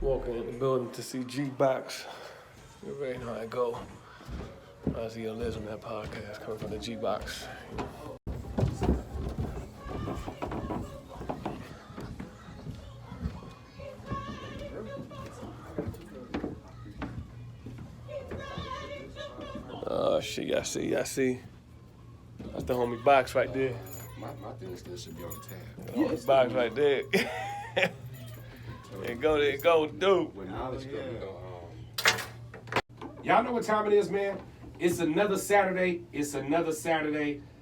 walking in the building to see G-Box. You already know how it go. Raxiel lives on that podcast coming from the G-Box. Oh shit, I see. That's the homie Box right there. My thing still should be on the tab. The homie Box right there. There go, dude. Y'all know what time it is, man? It's another Saturday.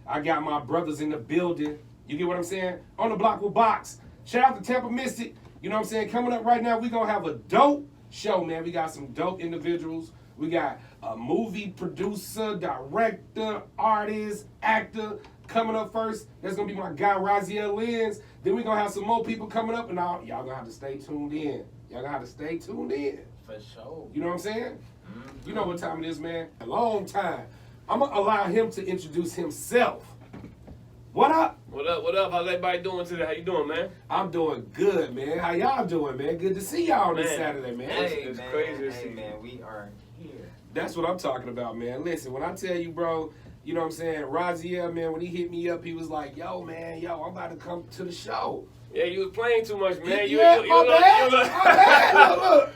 I got my brothers in the building. You get what I'm saying? On the block with Box. Shout out to Tampa Mystic. You know what I'm saying? Coming up right now, we gonna have a dope show, man. We got some dope individuals. We got a movie producer, director, artist, actor coming up first. That's gonna be my guy Raxiel Lens. Then we gonna have some more people coming up, and y'all gonna have to stay tuned in. For sure. You know what I'm saying? Mm-hmm. You know what time it is, man. A long time. I'm gonna allow him to introduce himself. What up? What up? How's everybody doing today? How you doing, man? I'm doing good, man. How y'all doing, man? Good to see y'all on this Saturday, man. It's crazy to see. Man, we are here. That's what I'm talking about, man. Listen, when I tell you, bro, you know what I'm saying? Raxiel, man, when he hit me up, he was like, yo, man, I'm about to come to the show. Yeah, you was playing too much, man. My bad. Look,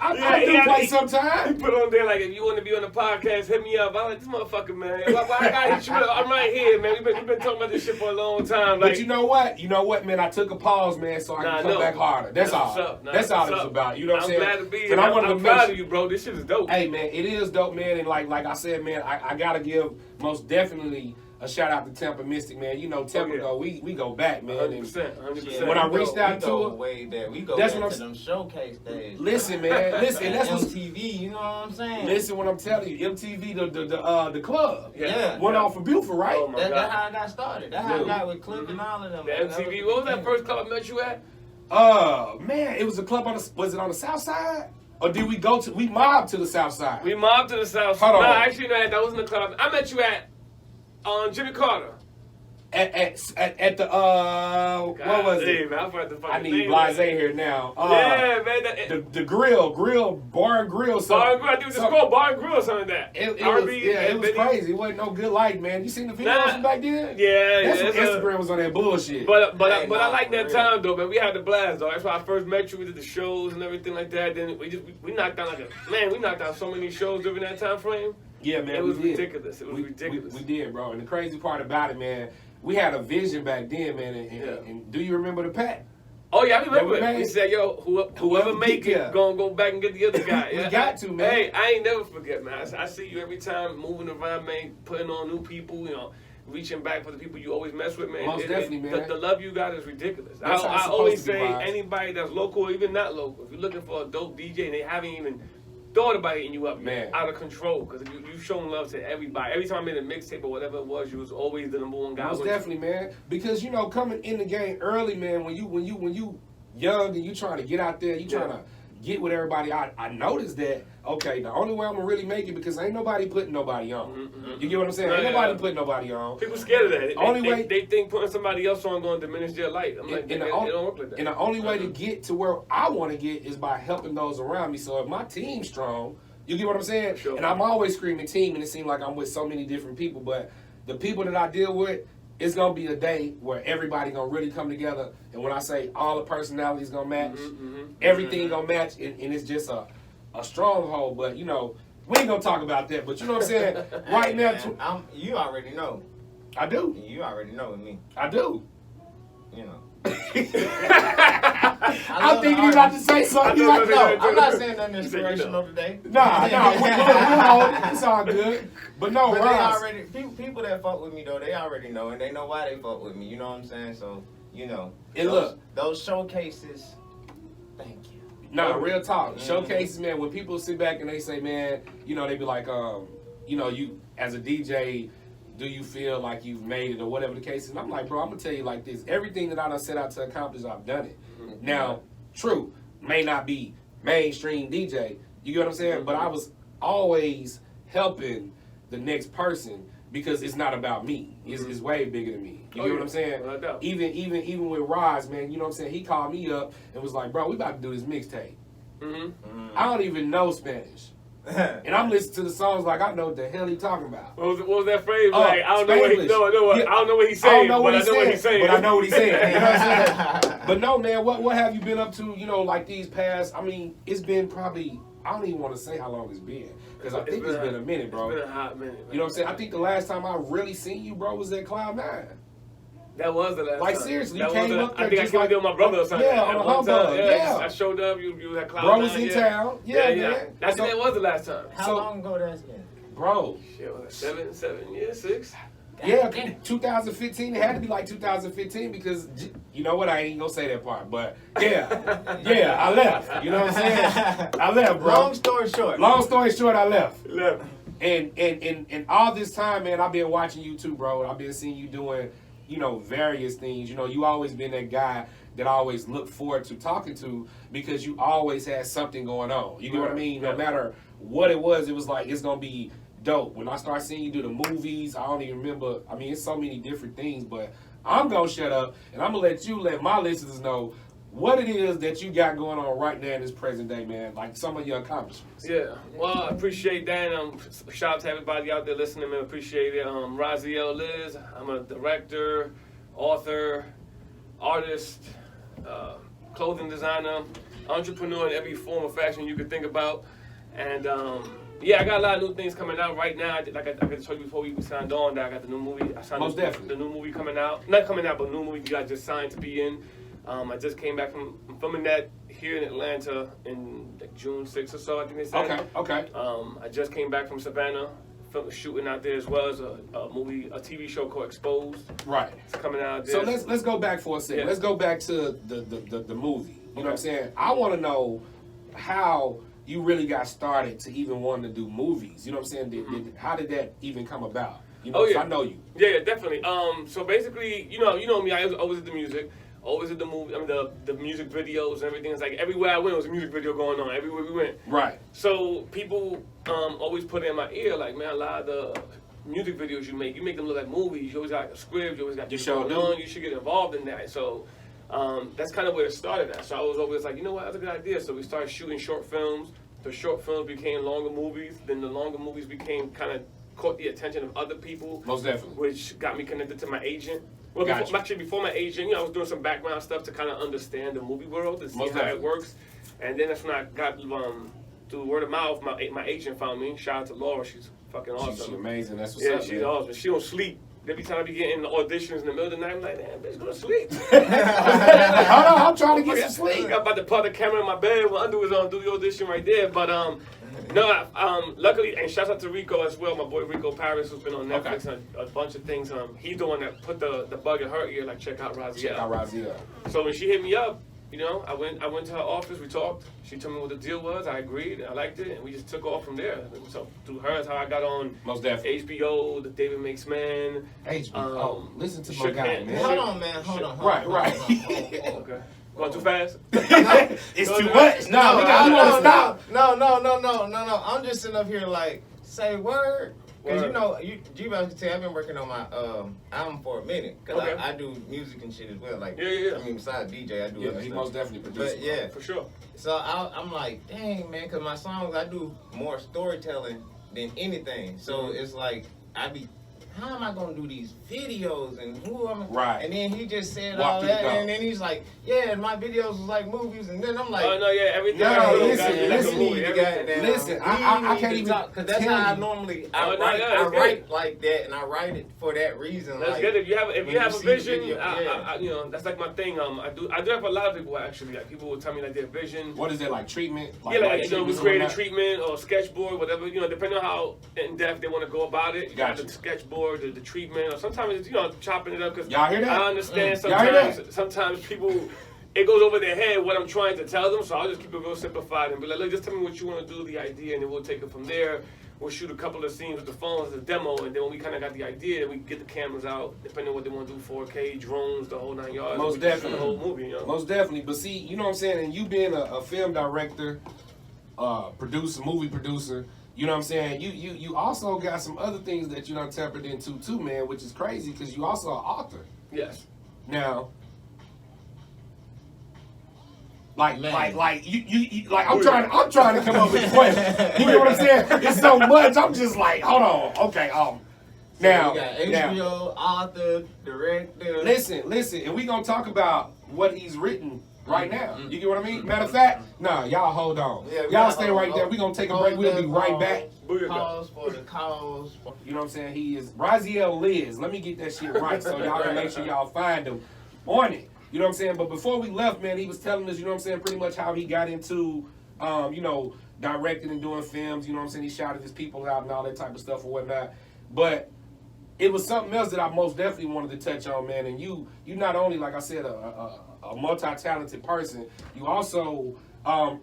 I do play sometimes. He put on there like, if you want to be on the podcast, hit me up. I'm like, this motherfucker, man. Why I gotta hit you up? I'm right here, man. We've been talking about this shit for a long time. Like, but you know what, man? I took a pause, man, so I can come back harder. That's all. That's all it's about. You know what I'm saying? I'm glad to be here. I'm proud of you, bro. This shit is dope. Hey, man, it is dope, man. And like I said, man, I gotta give most definitely a shout out to Tampa Mystic, man. You know, Tampa we go back, man. 100%. When I reached out to her, way back. We go that's back what to them showcase days. Listen, man. Listen, that's what MTV. You know what I'm saying? Listen, what I'm telling you, MTV, the club. Yeah. Went off for Buford, right? Oh, That's how I got started. That's how I got with Cliff and all of them. The MTV. What was that first club I met you at? Man, it was a club was it on the South Side? Or did we mobbed to the South Side? We mobbed to the South Side. Hold on. No, actually, no, that wasn't the club. I met you at Jimmy Carter. At the what was it? Man, I need Blase here now. Yeah, man. The grill, bar and grill. Bar and grill. I think it was just called Bar and Grill or something like that. It was crazy. It wasn't no good light, man. You seen the videos from back then? Yeah, that's when Instagram was on that bullshit. But I like that time though, man. We had the blast though. That's why I first met you. We did the shows and everything like that. Then we knocked out we knocked out so many shows during that time frame. Yeah, man. It was ridiculous. It was ridiculous. We did, bro. And the crazy part about it, man, we had a vision back then, man. And do you remember the pact? Oh yeah, I remember it. He said, "Yo, whoever make it, gonna go back and get the other guy." We got to, man. Hey, I ain't never forget, man. I see you every time moving around, man, putting on new people, you know, reaching back for the people you always mess with, man. Most definitely, man. The love you got is ridiculous. That's I always say, Vibes. anybody that's local or even not local, if you're looking for a dope DJ and they haven't even thought about hitting you up, man, out of control, because you've shown love to everybody. Every time I made a mixtape or whatever it was, you was always the number one guy. Most definitely, man. Because you know, coming in the game early, man, when you young and you trying to get out there, you trying to get with everybody. I noticed that. Okay, the only way I'm gonna really make it because ain't nobody putting nobody on. Mm-hmm. You get what I'm saying? Ain't nobody putting nobody on. People scared of that. Only way they think putting somebody else on going to diminish their light. I'm like, it don't work like that. And the only way to get to where I want to get is by helping those around me. So if my team's strong. You get what I'm saying? Sure. And I'm always screaming team, and it seems like I'm with so many different people. But the people that I deal with, it's going to be a day where everybody going to really come together. And when I say all the personalities going to match, everything going to match, and it's just a stronghold. But, you know, we ain't going to talk about that. But you know what I'm saying? Right now. You already know. I do. You already know with me. I do. You know. I'm thinking you about to say something. No, I'm not saying nothing inspirational today. Nah, it's all good. But no, but they already people that fuck with me though, they already know, and they know why they fuck with me. You know what I'm saying? So you know, and look, those showcases. Thank you. Nah, real talk. Showcases, man. When people sit back and they say, man, you know, they be like, you know, you as a DJ. Do you feel like you've made it or whatever the case is? And I'm like, bro, I'm going to tell you like this. Everything that I done set out to accomplish, I've done it. Mm-hmm. Now, true, may not be mainstream DJ. You get what I'm saying? Mm-hmm. But I was always helping the next person because it's not about me. It's way bigger than me. You get what I'm saying? Even with Roz, man, you know what I'm saying? He called me up and was like, bro, we about to do this mixtape. I don't even know Spanish. And I'm listening to the songs like I know what the hell he talking about. What was that phrase? Like, I don't know what he, Yeah. I don't know what he's saying, but I know what he's saying. But I know what he's saying. You know what I'm saying? But no, man, what have you been up to, you know, like these past, I mean, it's been probably, I don't even want to say how long it's been. Because I think it's been a minute, bro. It's been a hot minute, man. You know what I'm saying? I think the last time I really seen you, bro, was at Cloud 9. That was the last time. Like, seriously, you that came was up there I think I just came like, there with my brother or something. yeah, on a humbug, yeah. I showed up, you had Cloud Bro 9, was in town. Yeah, man. I think that was the last time. How long ago that's been? Bro. Shit, was it 7 years, 6? Yeah, 2015. It had to be like 2015 because, you know what, I ain't gonna say that part, but yeah, I left. You know what I'm saying? I left, bro. Long story short, I left. And all this time, man, I've been watching you too, bro. I've been seeing you doing, you know, various things. You know, you always been that guy that I always look forward to talking to because you always had something going on. You know what I mean? No matter what it was like, it's gonna be dope. When I start seeing you do the movies, I don't even remember. I mean, it's so many different things, but I'm gonna shut up and I'm gonna let my listeners know what it is that you got going on right now in this present day, man. Like some of your accomplishments. Yeah, well, I appreciate that. Shout out to everybody out there listening, man. Appreciate it. Raxiel Liz. I'm a director, author, artist, clothing designer, entrepreneur in every form of fashion you could think about, and yeah, I got a lot of new things coming out right now. Like I told you before we signed on, that I got the new movie. I signed the new movie coming out. Not coming out, but new movie you guys just signed to be in. I just came back from filming that here in Atlanta in like June 6th or so, I think they said. Okay. I just came back from Savannah, shooting out there as well as a TV show called Exposed. Right. It's coming out there. So let's go back for a second. Yeah. Let's go back to the movie. You know what I'm saying? I want to know how you really got started to even want to do movies. You know what I'm saying? How did that even come about? You know, I know you. Yeah, definitely. So basically, you know me. I always did the music, always did the movie. I mean, the music videos and everything. It's like everywhere I went, there was a music video going on. Everywhere we went. Right. So people always put it in my ear, like, man, a lot of the music videos you make them look like movies. You always got a script. You always got things going on. You should get involved in that. So that's kind of where it started at. So I was always like, you know what, that's a good idea. So we started shooting short films. The short films became longer movies. Then the longer movies caught the attention of other people. Most definitely. Which got me connected to my agent. Well, before my agent, you know, I was doing some background stuff to kind of understand the movie world, to see how it works. And then that's when I got, through word of mouth, my agent found me. Shout out to Laura. She's fucking awesome. She's amazing. That's what's up, up, she's awesome. She don't sleep. Every time I be getting auditions in the middle of the night, I'm like, damn, bitch, go to sleep. Hold on, I'm trying to get some sleep. I'm about to put the camera in my bed with underwears on, do the audition right there. But no, luckily, and shout out to Rico as well, my boy Rico Paris, who's been on Netflix and a bunch of things. He's the one that put the bug in her ear, like, check out Raxiel. So when she hit me up, you know, I went to her office, we talked. She told me what the deal was. I agreed. I liked it, and we just took off from there. So through her is how I got on Most definitely. HBO, The David Makes Man. HBO. Listen to my guy, man. Hold on, man. Hold on. Right. Okay. Going too fast? It's too much. No, we want to stop. No. I'm just sitting up here like, say word. Because you know, you guys can tell I've been working on my album for a minute. Because I do music and shit as well. Like, yeah. I mean, besides DJ, I do other he stuff. most definitely produces. But yeah, for sure. So I'm like, dang, man, because my songs, I do more storytelling than anything. So it's like, how am I going to do these videos and who am I? Right. And then he just said all that, and then he's like, yeah, my videos was like movies, and then I'm like, oh, no, yeah, everything. Listen, I can't even talk, because that's how I normally, I write like that, and I write it for that reason. That's like, good. If you have a vision, video, I, you know, that's like my thing. I do that for a lot of people, actually. Like, people will tell me, like, their vision. What is it, like treatment? Like, you know, we create a treatment or sketchboard, whatever, you know, depending on how in-depth they want to go about it. Gotcha. The sketchboard, the treatment, or sometimes it's, you know, chopping it up, because y'all hear that? I understand sometimes people, it goes over their head what I'm trying to tell them, so I'll just keep it real simplified and be like, look, just tell me what you want to do, the idea, and then we'll take it from there. We'll shoot a couple of scenes with the phones, the demo, and then when we kind of got the idea, we get the cameras out, depending on what they want to do, 4K, drones, the whole 9 yards. Most definitely. The whole movie, you know? Most definitely. But see, you know what I'm saying? And you being a film director, movie producer, you know what I'm saying? You also got some other things that you done tempered into too, man, which is crazy because you also an author. Yes. Now, Man. I'm trying to come up with a question. You know what I'm saying? It's so much. I'm just like, hold on. Okay. Now, you got HBO, author, director. Listen, and we gonna talk about what he's written right now. You get what I mean? Matter of fact, y'all hold on. Yeah, y'all stay right there. We gonna take a break. We'll be right back. Cause for the cause. You know what I'm saying? He is Raxiel Liz. Let me get that shit right so y'all can make sure y'all find him on it. You know what I'm saying? But before we left, man, he was telling us, you know what I'm saying, pretty much how he got into, directing and doing films. You know what I'm saying? He shouted his people out and all that type of stuff or whatnot. But it was something else that I most definitely wanted to touch on, man. And you not only, like I said, a multi-talented person, you also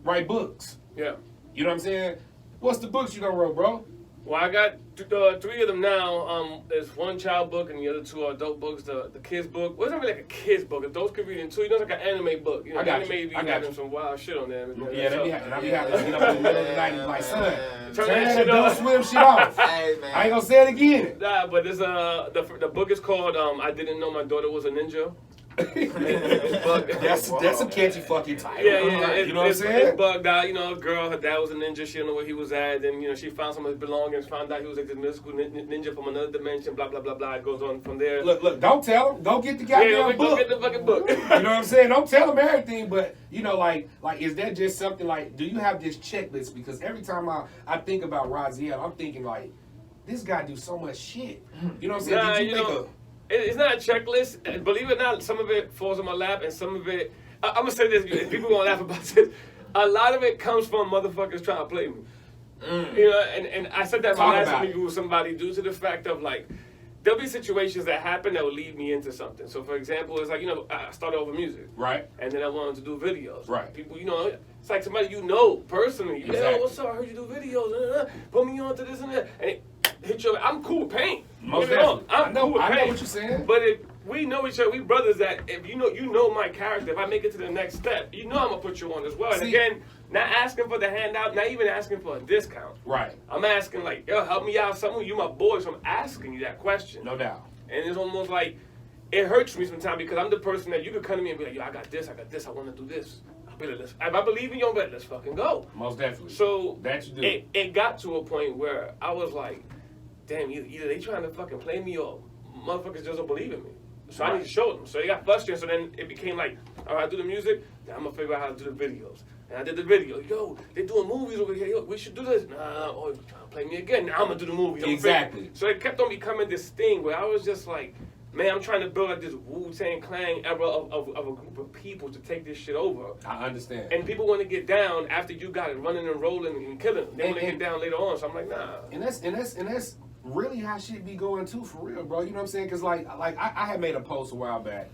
write books. Yeah. You know what I'm saying? What's the books you done wrote, bro? Well, I got 3 of them now. There's one child book and the other 2 are adult books. The kids book. Well, it's not really like a kids book. Adults can read it too. You know, it's like an anime book. You know, anime be having some wild shit on there. Yeah, they be having. I be having. In the middle of the night, it's like, son, turn that that shit Adult off. Swim shit off. Hey, man. I ain't gonna say it again. Nah, but it's the book is called I Didn't Know My Daughter Was a Ninja. That's a catchy fucking title. Yeah. You know what I'm saying? It's bugged out. You know, a girl, her dad was a ninja. She didn't know where he was at. Then, you know, she found some of his belongings, found out he was like this mystical ninja from another dimension, blah, blah, blah, blah. It goes on from there. Look, don't tell him. Go get the goddamn book. Go get the fucking book. You know what I'm saying? Don't tell him everything, but, you know, like, is that just something like, do you have this checklist? Because every time I think about Raxiel, I'm thinking, like, this guy do so much shit. You know what I'm saying? Nah, Did you think it's not a checklist. Believe it or not, some of it falls on my lap, and some of it, I'm gonna say this, people gonna laugh about this. A lot of it comes from motherfuckers trying to play me. You know, and I said that in my last interview with somebody due to the fact of like, there'll be situations that happen that will lead me into something. So for example, it's like, you know, I started off with music. Right. And then I wanted to do videos. Right. People, you know, it's like somebody you know personally. Exactly. Yo, what's up? I heard you do videos. Put me on to this and that. And it hit you. I'm cool with pain. Most definitely. I'm cool with pain. I know what you're saying. But if we know each other, we brothers that if you know my character, if I make it to the next step, you know I'm gonna put you on as well. And again, not asking for the handout, not even asking for a discount. Right. I'm asking like, yo, help me out, something. You my boy, so I'm asking you that question. No doubt. And it's almost like it hurts me sometimes because I'm the person that you could come to me and be like, yo, I got this, I want to do this. I'll be like, if I believe in you, let's fucking go. Most definitely. So that you do. It got to a point where I was like, damn, either they trying to fucking play me or motherfuckers just don't believe in me. So I need to show them. So they got frustrated. So then it became like, all right, I do the music, then I'm gonna figure out how to do the videos. And I did the video. Yo, they doing movies over here. Yo, we should do this. Nah, oh, you trying to play me again? Now I'm gonna do the movies. Exactly. So it kept on becoming this thing where I was just like, man, I'm trying to build like this Wu-Tang Clan era of a group of people to take this shit over. I understand. And people want to get down after you got it running and rolling and killing them. They want to get down later on. So I'm like, nah. And that's really how shit be going too, for real, bro. You know what I'm saying? Because like I had made a post a while back,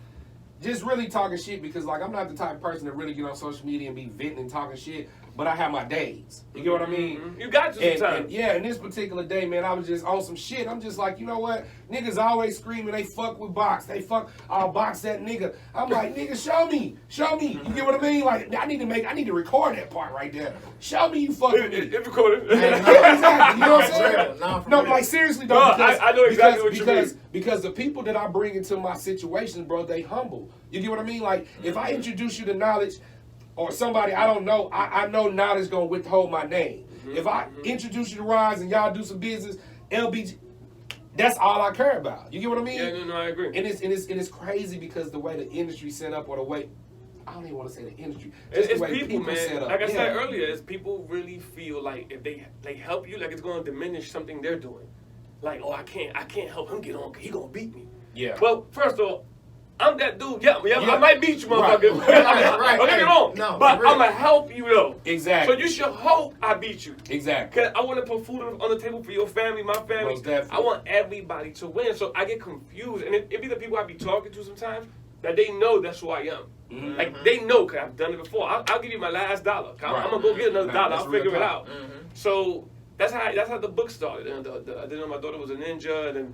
just really talking shit because like I'm not the type of person to really get on social media and be venting and talking shit. But I have my days. You get what I mean? Mm-hmm. You got to sometimes. And this particular day, man, I was just on some shit. I'm just like, you know what? Niggas always screaming they fuck with box. They fuck, I'll box that nigga. I'm like, nigga, show me. You get what I mean? Like, I need to record that part right there. Show me you fuck with me. It's recorded. Exactly. You know what I'm saying? No, like seriously though. No, I know exactly what you mean. Because the people that I bring into my situations, bro, they humble. You get what I mean? Like, if I introduce you to knowledge, or somebody I don't know, I know knowledge gonna withhold my name. If I introduce you to Rise and y'all do some business, LBG, that's all I care about. You get what I mean? Yeah, no, I agree. And it's crazy because the way the industry set up, or the way, I don't even want to say the industry. It's the way people, man. set up. Like I said earlier, it's people really feel like if they help you, like it's gonna diminish something they're doing. Like, oh, I can't help him get on, cause he gonna beat me. Yeah. Well, first of all, I'm that dude. Yeah. I might beat you, motherfucker. Right. Don't get me wrong. No, but really. I'm gonna help you though. Exactly. So you should hope I beat you. Exactly. Cause I want to put food on the table for your family, my family. Most definitely. I want everybody to win. So I get confused, and it be the people I be talking to sometimes that they know that's who I am. Mm-hmm. Like they know, cause I've done it before. I'll give you my last dollar. I'm gonna go get another dollar. I'll figure it out. So that's how the book started. And I didn't know my daughter was a ninja, and then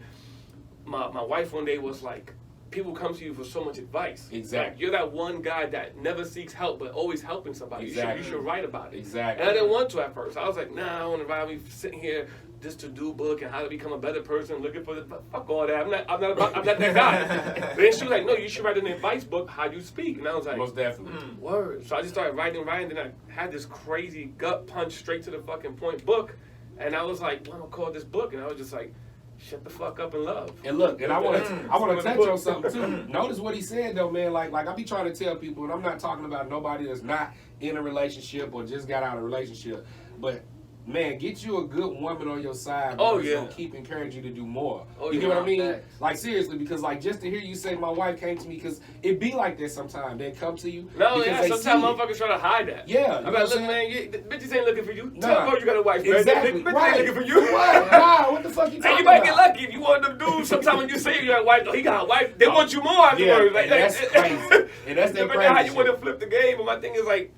my wife one day was like, people come to you for so much advice. Exactly. Like, you're that one guy that never seeks help but always helping somebody. Exactly. You should write about it. Exactly. And I didn't want to at first. I was like, nah, I want to write me sitting here this to-do book and how to become a better person, looking for the fuck all that. I'm not that guy. But then she was like, no, you should write an advice book, how you speak. And I was like, Most definitely. word. So I just started writing. Then I had this crazy gut punch straight to the fucking point book. And I was like, what am I call this book? And I was just like, shut the fuck up and love. And look, and I want to touch on something too. Notice what he said though, man. Like I be trying to tell people, and I'm not talking about nobody that's not in a relationship or just got out of a relationship, but man, get you a good woman on your side. Oh, It's yeah. gonna keep encouraging you to do more. Oh, You yeah. get what I mean? Facts. Like seriously, because like just to hear you say my wife came to me, because it be like that sometimes. They come to you. No, because yeah, they sometimes see it. motherfuckers try to hide that. Yeah, I'm you know like, what look, I'm man, the bitches ain't looking for you. Nah. Tell her you got a wife, man. Exactly. Bitches Right. ain't looking for you. What? Nah, what the fuck you And talking you might about? get lucky if you want them dudes. Sometimes when you say you got a wife, oh, he got a wife, they want you more Yeah, afterwards. and that's crazy. And that's that Depending on crazy how you shit. want to flip the game. But my thing is like,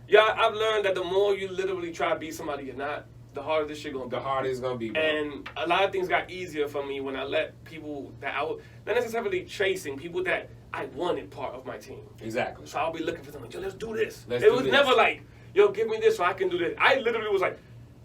yeah, I've learned that the more you literally try to be somebody you're not, the harder this shit gonna be. The harder it's gonna be, bro. And a lot of things got easier for me when I let people that I was not necessarily chasing, people that I wanted part of my team. Exactly. So I'll be looking for them like, yo, let's do this. Let's it do was this. never like, yo, give me this so I can do this. I literally was like,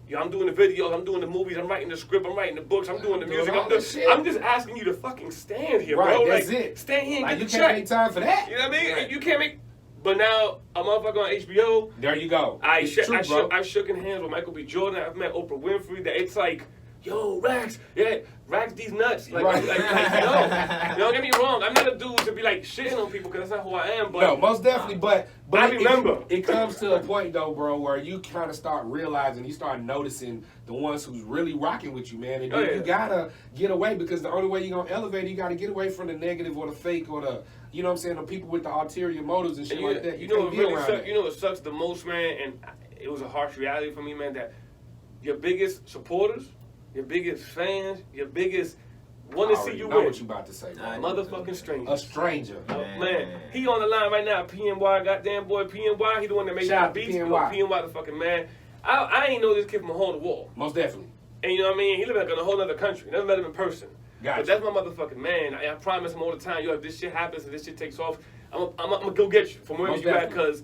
yo, I'm doing the videos, I'm doing the movies, I'm writing the script, I'm writing the books, I'm doing the doing music. all that shit. I'm just asking you to fucking stand here, Right, bro. that's like, it. Stand here and Like get you the can't check. make time for that. You know what I mean? Right. You can't make. But now a motherfucker on HBO. There you go. I Bro. shook in hands with Michael B. Jordan. I've met Oprah Winfrey. That it's like, yo, Rax, yeah, Rax these nuts. Like, Right. no, don't get me wrong. I'm not a dude to be like shitting on people because that's not who I am. But No, most definitely, but I remember. it comes to a point though, bro, where you kind of start realizing, you start noticing the ones who's really rocking with you, man. And Oh, then yeah. you gotta get away, because the only way you're gonna elevate, you gotta get away from the negative or the fake or the, you know what I'm saying, the people with the ulterior motives and shit And like that. you You know can't what be really around sucks? that. You know what sucks the most, man, and it was a harsh reality for me, man, that your biggest supporters, your biggest fans, your biggest want I to see already you know win. what you about to say, bro. Motherfucking A stranger. stranger. Man, he on the line right now. PNY, goddamn boy, PNY. He the one that made Shout my out to beats. PNY. PNY, the fucking man. I ain't know this kid from a hole in the wall. Most definitely. And you know what I mean? He live like in a whole other country. Never met him in person. Gotcha. But that's my motherfucking man. I promise him all the time, yo, if this shit happens and this shit takes off, I'm gonna go get you from wherever Most you at, definitely. because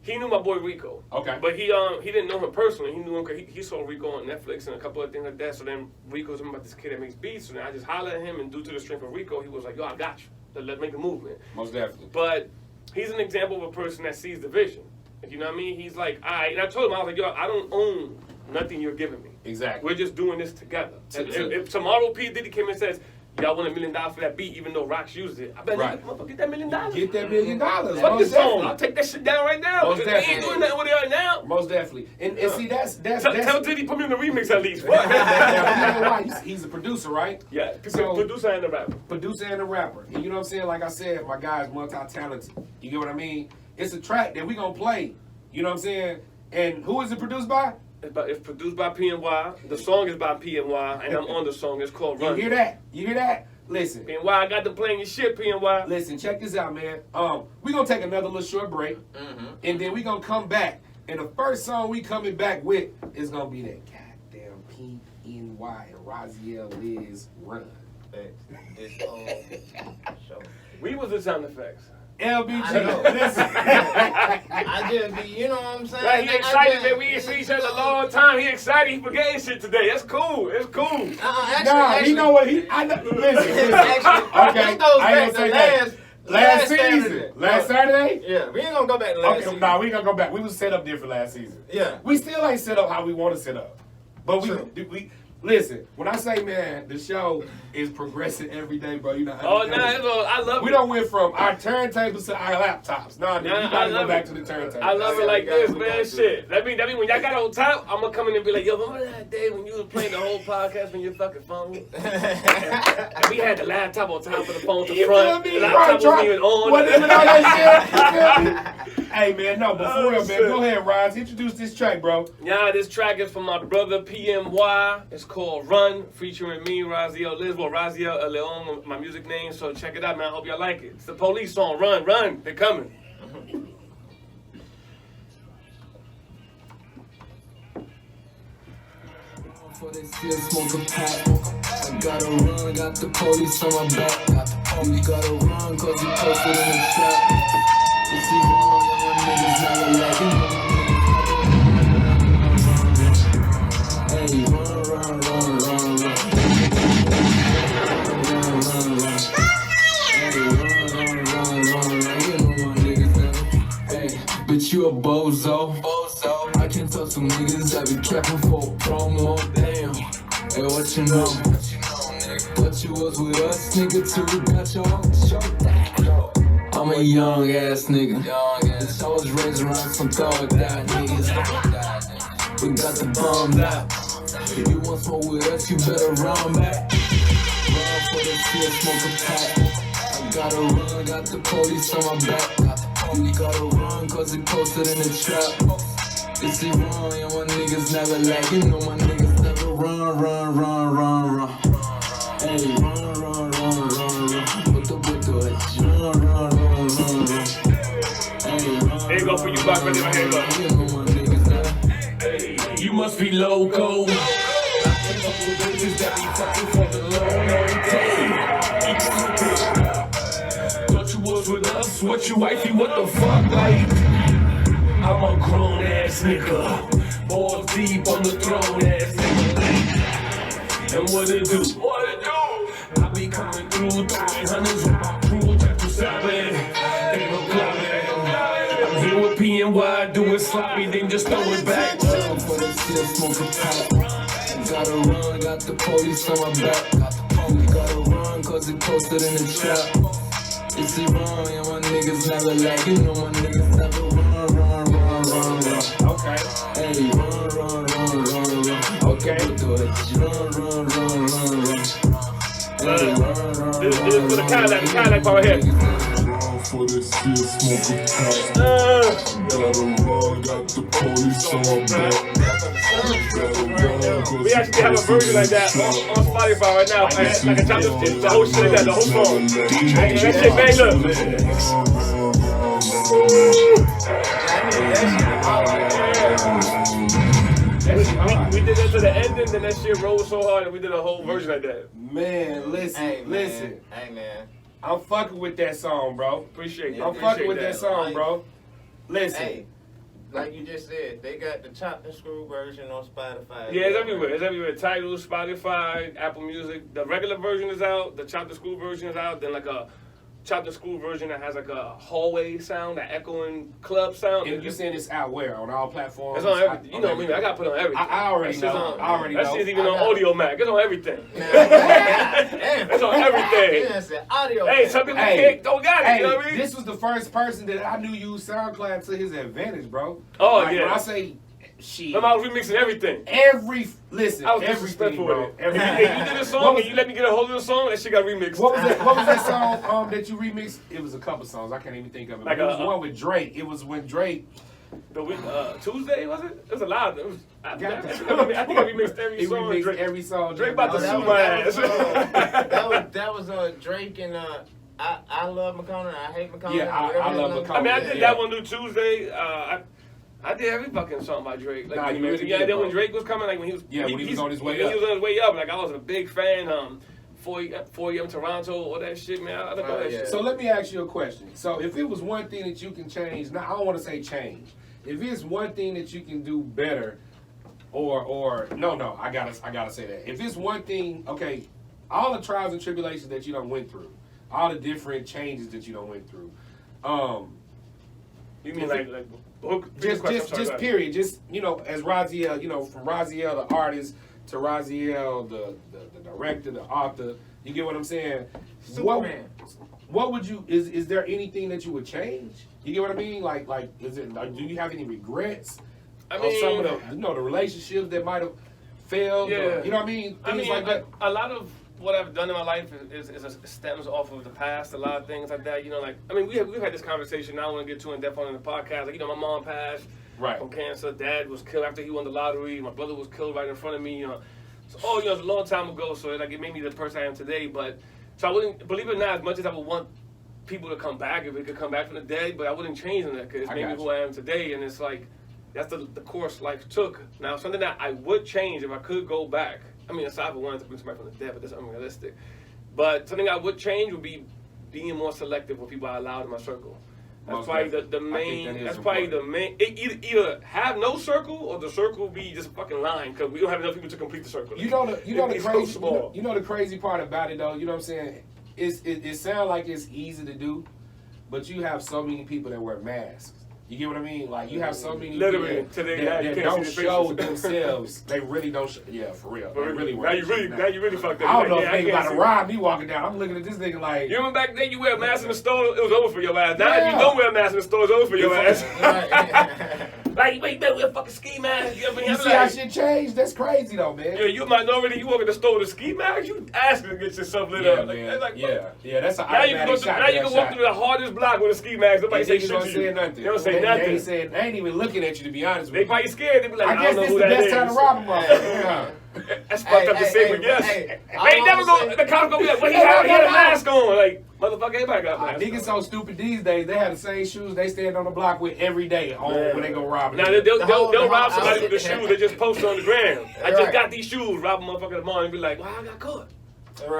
he knew my boy Rico. Okay. But he didn't know him personally. He knew him because he saw Rico on Netflix and a couple of things like that. So then Rico told me about this kid that makes beats. So then I just hollered at him, and due to the strength of Rico, he was like, yo, I got you. Let's make a movement. Most definitely. But he's an example of a person that sees the vision. You know what I mean? He's like, all right. And I told him, I was like, yo, I don't own nothing you're giving me. Exactly. We're just doing this together. If tomorrow P. Diddy came and says, y'all want $1 million for that beat, even though Rox used it, I bet Right. motherfucker get that $1 million. Get that $1 million. Fuck Most this song. definitely. I'll take that shit down right now. Most Because he ain't definitely. doing nothing with it right now. Most definitely. And see, that's Tell Diddy put me in the remix at least. He's a producer, right? Yeah, So- producer and the rapper. Producer and a rapper. And you know what I'm saying? Like I said, my guy's multi-talented. You get what I mean? It's a track that we gonna play. You know what I'm saying? And who is it produced by? It's produced by PNY. The song is by PNY, and I'm on the song. It's called You Run. hear that? You hear that? Listen. PNY, I got them playing your shit, PNY. Listen, check this out, man. We gonna take another little short break, and then we gonna come back. And the first song we coming back with is gonna be that goddamn PNY and Raxiel Liz Run. This whole show. We was the sound effects. LBG, I know. listen. I just be, you know what I'm saying? Right, he excited, man. We ain't seen each other a long time. He excited. He forgetting shit today. That's cool. It's cool. Actually, He know what he. I know. Listen. Actually, Okay, this goes I ain't back gonna to say that. Last season. Saturday. Last Saturday? Yeah, we ain't gonna go back to last Okay, season. nah, we ain't gonna go back. We was set up different last season. Yeah. We still ain't set up how we want to set up. But True. we listen, when I say, man, the show is progressing every day, bro. You know. Oh, nah, I love We it. don't went from our turntables to our laptops. Nah, nigga, Nah, you I gotta go love back it. to the turntables. I love it like We gotta this, do man. that. Shit. That mean when y'all got on top, I'm gonna come in and be like, yo, remember that day when you was playing the whole podcast on your fucking phone? And we had the laptop on top of the phone to You front. feel me? The laptop Right, wasn't even on. Wasn't even on that shit. You feel me? Hey, man, no, but for Oh, real, man, shit. go ahead, Roz. Introduce this track, bro. Yeah, this track is from my brother PMY. It's called Run, featuring me, Raxiel Liz. Well, Raxiel Leon, my music name. So check it out, man. I hope y'all like it. It's the Police song. Run, run. They're coming. For this here, smoke a pack. Gotta run, got the police on my back. You gotta run, cause you posted in the trap. It's even wrong, young niggas never lacking. Hey, run, run, run, run, run. Bitch, you a bozo. I can talk some niggas that be capping for a promo. Damn. Hey, what you know? Thought you was with us, nigga, till we got your own show. I'm a young ass nigga. Bitch, I was raised around some thug that niggas. We got the bombs out. If you want smoke with us, you better run back. Run for the shit, smoke a pack. I gotta run, got the police on my back. You gotta run, cause he posted in the trap. It's the wrong, and my niggas never lag. You know my niggas never run, run, run, run, run. Hey, run, run, run, run, run. Put the it. Run, run, run, run, run. Hey, run. Here you go for you, Black Brother. Here you go. You know my niggas never. You must be loco. Bitches that be fucking for the long day. Thought you was with us, what you wifey, what the fuck, like? I'm a grown ass nigga, balls deep on the throne ass nigga. And what it do? What it do? I be coming through, throwing hundreds with my crew, just to stop it. They no clubbing. I'm here with PNY, do it sloppy, then just throw it back. Run for the shit, smoke a pack. Gotta run, got the police on my back. You gotta run, cause he posted in the trap. It's the wrong, and my niggas never lag. You know my niggas never run, run, run, run, run. Okay. Hey, run, run, run, run, run. Okay. Do it. Run, run, run, run, run. Hey, run, run, This run, is for the Cadillac part right here. For this shit, smoke a pack. Gotta run, got the police on my back. We actually have a version like that on Spotify right now. Like a chapter, the whole shit like that, the whole song. That shit bang We did that to the ending, then that shit rolled so hard that we did a whole version like that. Man, listen, Hey, man. listen. Hey, man. I'm fucking with that song, bro. Appreciate that. I'm fucking with that song, bro. Listen. Hey, like you just said, they got the chopped and screw version on Spotify. Yeah, it's everywhere. It's everywhere. Tidal, Spotify, Apple Music. The regular version is out. The chopped and screw version is out. Then like a chopped and screw version that has like a hallway sound, that echoing club sound. And you saying it's out where? On all platforms? It's on everything. You know me. I got to put it on everything. I already That shit's know. on- I already That know. shit's even I on got- Audio Mac. It's on everything. Damn. It's on everything. Yeah, it's an audio. Hey, some people don't got it. You know what I mean? This was the first person that I knew used SoundCloud to his advantage, bro. Oh, Like, yeah. When I say shit, I was remixing everything. listen, I was everything, disrespectful bro. with it. Everything. Hey, you did a song and you let me get a hold of the song, that shit got remixed. What was that song that you remixed? It was a couple songs. I can't even think of it. Like But it was a- one with Drake. It was when Drake. The week, Tuesday, was it? It was a lot. It was, I think I Got- remixed every He song. remixed Drake, every song. Drake about to that sue was- my that ass. was, that was Drake and I love McConnell. I hate McConnell. Yeah, I whatever love his name McConnell. I mean, I is. did Yeah. that one do Tuesday. I did every fucking song by Drake. Like, Nah, you really yeah, did, then bro. when Drake was coming, like when he was, Yeah, when he was on his way when up. he was on his way up, like I was a big fan. 4 Toronto, all that shit, man. I look all Oh, that yeah. shit. So let me ask you a question. So if it was one thing that you can change, now I don't want to say change. If it's one thing that you can do better, or no, I gotta say that. If it's one thing, okay, all the trials and tribulations that you done went through, all the different changes that you done went through, You mean like just period, just as Raxiel, from Raxiel the artist to Raxiel the director, the author. You get what I'm saying? Superman. What would you is there anything that you would change? You get what I mean? Like is it like, do you have any regrets I of mean, some of the the relationships that might have failed? Yeah. Or, you know what I mean? Things like that. a lot of what I've done in my life stems off of the past. A lot of things like that. We've had this conversation. Now I want to get too in depth on in the podcast. Like, my mom passed from cancer. Dad was killed after he won the lottery. My brother was killed right in front of me. So it was a long time ago. So it made me the person I am today. But so I wouldn't, believe it or not, as much as I would want people to come back, if it could come back from the dead, but I wouldn't change that because it's made me who I am today. And it's like, that's the course life took. Now, something that I would change if I could go back I mean, aside from wanting to bring somebody from the dead, but that's unrealistic. But something I would change would be being more selective with people I allowed in my circle. That's Most probably definitely. the I think main. that is That's probably the main. Either have no circle or the circle be just a fucking line because we don't have enough people to complete the circle. You know the It's so crazy. small. You know the crazy part about it though. You know what I'm saying? It sounds like it's easy to do, but you have so many people that wear masks. You get what I mean? Like you have so many Literally, people today, that you can't don't see the show faces. themselves. They really don't. Yeah, for real. They really wear. Now you really fucked up. I don't know Like, if yeah, nigga can't about to see. rob me walking down. I'm looking at this nigga like. You remember back then you wear a mask in the store, it was over for your ass. Now Yeah. if you don't wear a mask in the store, it's over for your ass. Right. Like, wait, man, wear a fucking ski mask. You know what I mean? You see how shit changed? That's crazy though, man. Yeah, you a minority, you walk in the store with a ski mask, you asking to get yourself lit Yeah, up. Like, man. it's like, Yeah, that's an Now you can, automatic go through, shot. now you can walk through the hardest block with a ski mask. Nobody say They shit don't to say you. nothing. They don't say They nothing. ain't even looking at you, to be honest with They you. probably scared. They be like, I I guess don't know this who the that best is. time to rob a motherfucker. That's fucked up to say, but yes. They ain't never go. The cops gonna be like, "What he had? He had a mask on." Like, motherfucker, everybody got masks. Niggas so stupid these days. They have the same shoes they stand on the block with every day when they go rob. Now they'll The whole rob somebody with the outfit. shoes. They just post on the gram. I just Right. got these shoes. Rob a motherfucker tomorrow and be like, "Wow, I got caught."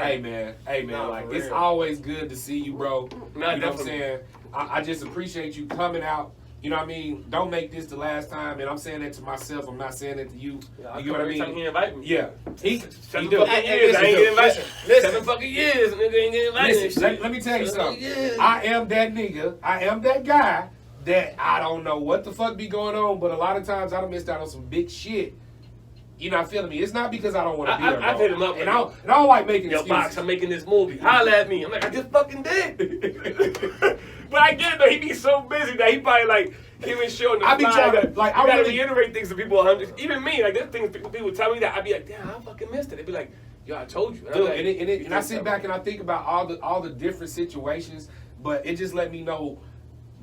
Hey man, Nah, like for it's real. always good to see you, bro. Nah, You know what I'm definitely. saying? I just appreciate you coming out. You know what I mean? Don't make this the last time. And I'm saying that to myself. I'm not saying that to you. You get what I Every time he mean? invite me. Yeah. He 7 do. fucking Hey, years, I ain't listen, get invited. listen. 7 fucking years, nigga ain't get invited. Listen, let me tell you something. I am that nigga. I am that guy that I don't know what the fuck be going on, but a lot of times I done missed out on some big shit. You're not feeling me. It's not because I don't want to be there, I've bro. hit him up, And I don't like making Yo, excuses. Box, I'm making this movie. Holla at me. I'm like, I just fucking did. But I get it though. He be so busy that he probably like him and showing the I be fly trying to, that- like, you I gotta really- reiterate things to people 100. Even me, like there's things people tell me that I be like, damn, I fucking missed it. They be like, yo, I told you. And I'm Dude, like, and I sit back and I think about all the different situations, but it just let me know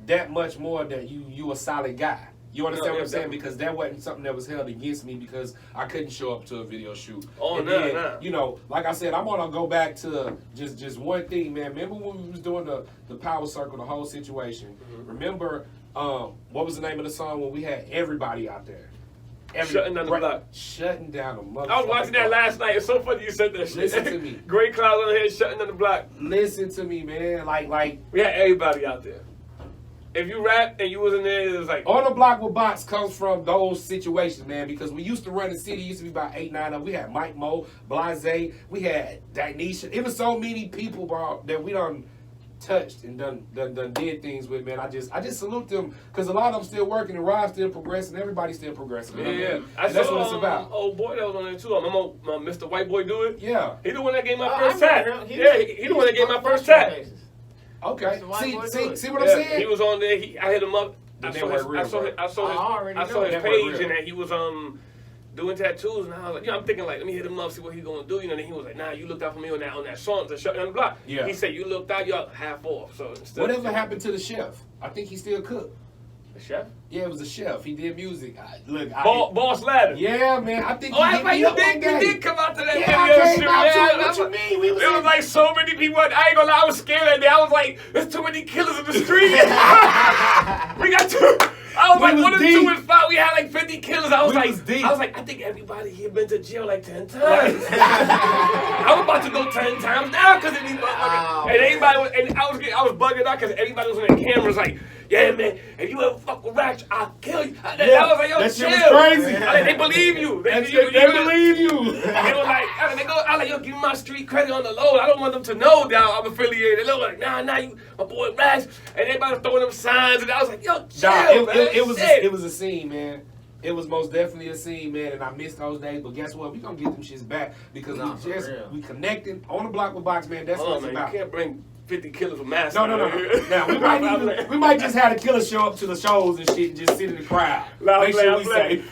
that much more that you a solid guy. You understand what I'm saying? definitely. Because that wasn't something that was held against me because I couldn't show up to a video shoot. Oh, And no, then, no. You know, like I said, I'm gonna go back to just one thing, man. Remember when we was doing the power circle, the whole situation? Mm-hmm. Remember, what was the name of the song when we had everybody out there? Shutting down the block. Shutting down the motherfucker. I was watching that last night. It's so funny you said that shit. Listen to me. Great clouds on the head, shutting down the block. Listen to me, man. Like. We had everybody out there. If you rap and you was in there, it was like, On the Block with Box comes from those situations, man, because we used to run the city, used to be about 8, 9 of them. We had Mike Mo, Blase, we had Danisha. It was so many people, bro, that we done touched and done did things with, man. I just salute them because a lot of them still working and Rob's still progressing, everybody's still progressing. You know what I mean? I And that's saw what it's about. old boy that was on there too. Remember Mr. White Boy Do It? Yeah. He the one that gave my Oh, first I tap. remember him. Yeah, he the one that gave my first tap. Okay. That's the white boy do it. See what I'm Yeah, saying? he was on there. I hit him up. The I saw network his, real, I saw his, bro. I saw his, I already I saw know. his Network page real. and that he was doing tattoos and I was like, I'm thinking like, let me hit him up, see what he's gonna do. You know, and he was like, nah, you looked out for me on that song to shut down the block. Yeah. He said you looked out, you're half off. So instead Whatever happened to the chef? I think he still cooked. The chef? Yeah, it was a chef. He did music. Boss Ladder. Yeah, man. I think Oh, he I hit right, me you up one did day. come out to that Yeah, video I came shoot. out to Yeah, it. What that's you what- mean? We was It was in- like so many people. I ain't gonna lie, I was scared that day. I was like, there's too many killers in the street. We got two. I was We like, was 1 and deep. 2 and 5. We had like 50 killers. I was We like, was deep. I think everybody here been to jail like 10 times. I was about to go 10 times now because of these motherfuckers. Oh, And everybody was, and I was bugging out because everybody was on their cameras like, yeah, man, if you ever fuck with Rax, I'll kill you. I was like, yo, that chill. shit was crazy. I like, they believe you. They believe you. They were like, I like, yo, give me my street credit on the low. I don't want them to know that I'm affiliated. They were like, nah, you my boy Rax. And everybody was throwing them signs, and I was like, yo, chill, man. It was a scene, man. It was most definitely a scene, man, and I missed those days. But guess what? We gonna get them shits back because Nah, for real. we connecting on the block with Box, man. That's Hold what on, it's man, about. you can't bring 50 killers with masks. No. Now we might just have the killers show up to the shows and shit and just sit in the crowd. Nah, Make sure we play. safe.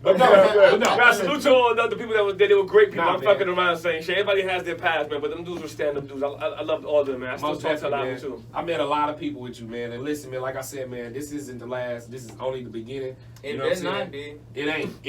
But Nah, salute to all the people that were there. They were great people. Nah, I'm man. fucking around saying shit. Everybody has their past, man. But them dudes were stand-up dudes. I loved all of them, man. I still Most talk to a lot of definitely, them, man. too. I met a lot of people with you, man. And listen, man, like I said, man, this isn't the last. This is only the beginning. You It know what I'm did not saying? be. It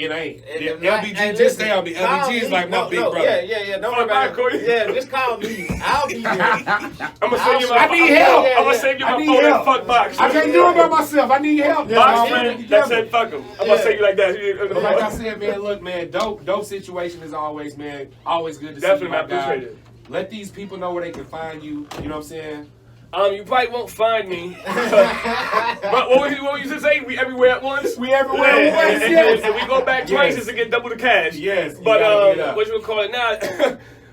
ain't. And Yeah, if not- LBG, hey, just listen, tell me. call LBG is me. like my No, big no, brother. Yeah. Don't Fuck worry about Michael. it. Yeah, just call me. I'll be there. I'm gonna send you my. I need help. I'm gonna send you I my need phone and help. fuck box. I can't do it by myself. I need help. Box, Yeah, man. That's it. Fuck him. I'm gonna send you like that. like I said, man, look, man, dope situation as always, man. Always good to see you, Definitely, my man. Appreciate guy. it. Let these people know where they can find you. You know what I'm saying? You probably won't find me. But what you just say? We everywhere at once. We everywhere at once, yes. And we go back twice Yes. just to get double the cash. Yes, you But gotta get up. what you would call it now?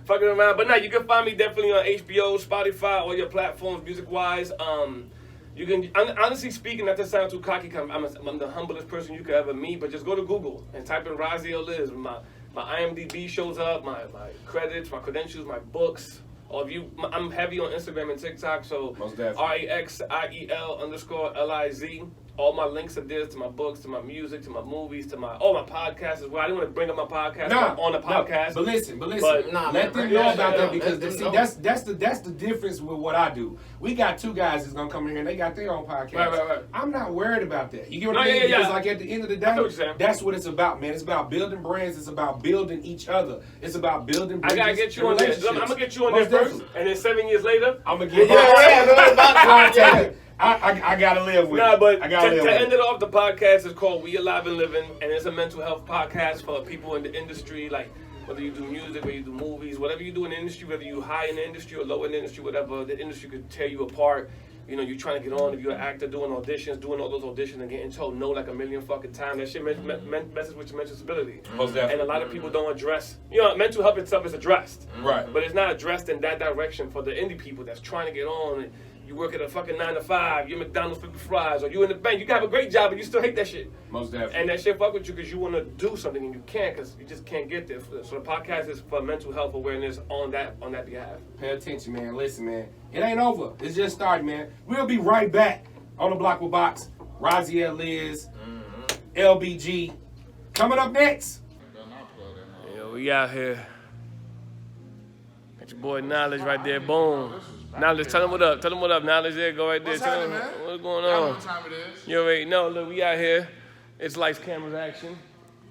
Fucking around. But now you can find me definitely on HBO, Spotify, all your platforms, music wise. You can honestly speaking, not to sound too cocky, 'cause I'm the humblest person you could ever meet. But just go to Google and type in Raxiel Liz. My IMDb shows up, my credits, my credentials, my books. Or if you, I'm heavy on Instagram and TikTok, so Most definitely. RAXIEL_LIZ. All my links are there to my books, to my music, to my movies, to my my podcast as well. I didn't want to bring up my podcast. I'm on the podcast. But listen, But, nah, let man, them know yeah, about yeah, that because let them see, know. that's the difference with what I do. We got two guys that's gonna come in here and they got their own podcast. Right. I'm not worried about that. You get what No, I mean? yeah. Because like at the end of the I know what you're day, saying. that's what it's about, man. It's about building brands. It's about building each other. It's about building. I gotta get you on there. I'm gonna get you on there Most first, definitely. and then 7 years later. I'm gonna get. I gotta live with Nah, it. but I gotta live to with end it off, the podcast is called We Alive and Living, and it's a mental health podcast for people in the industry, like whether you do music, whether you do movies, whatever you do in the industry, whether you high in the industry or low in the industry, whatever, the industry could tear you apart. You know, you're trying to get on, if you're an actor doing auditions, doing all those auditions and getting told no like a million fucking times. That shit messes with your mental stability. Most definitely. And a lot of people don't address, mental health itself is addressed. Right. But it's not addressed in that direction for the indie people that's trying to get on. And you work at a fucking 9 to 5, you're McDonald's flipping fries, or you in the bank. You can have a great job, but you still hate that shit. Most definitely. And that shit fuck with you because you want to do something and you can't because you just can't get there. So the podcast is for mental health awareness on that behalf. Pay attention, man. Listen, man. It ain't over. It's just starting, man. We'll be right back on the Block with Box. Raxiel Liz, LBG. Coming up next. Yeah, we out here. Got your boy Knowledge right there. Boom. Knowledge, tell him what up. Tell him what up. Knowledge there. Go right there. What's Tell happening, him man? what's going Y'all know on. what time it is. You already know. Look, we out here. It's lights, cameras, action.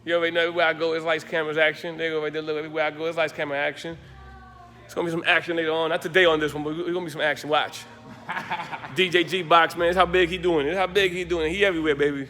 You already know everywhere I go, it's lights, cameras, action. There you go right there. Look, everywhere I go, it's lights, camera, action. It's gonna be some action later on. Not today on this one, but it's gonna be some action. Watch. DJ G Box, man. It's how big he doing. It's how big he doing. He everywhere, baby.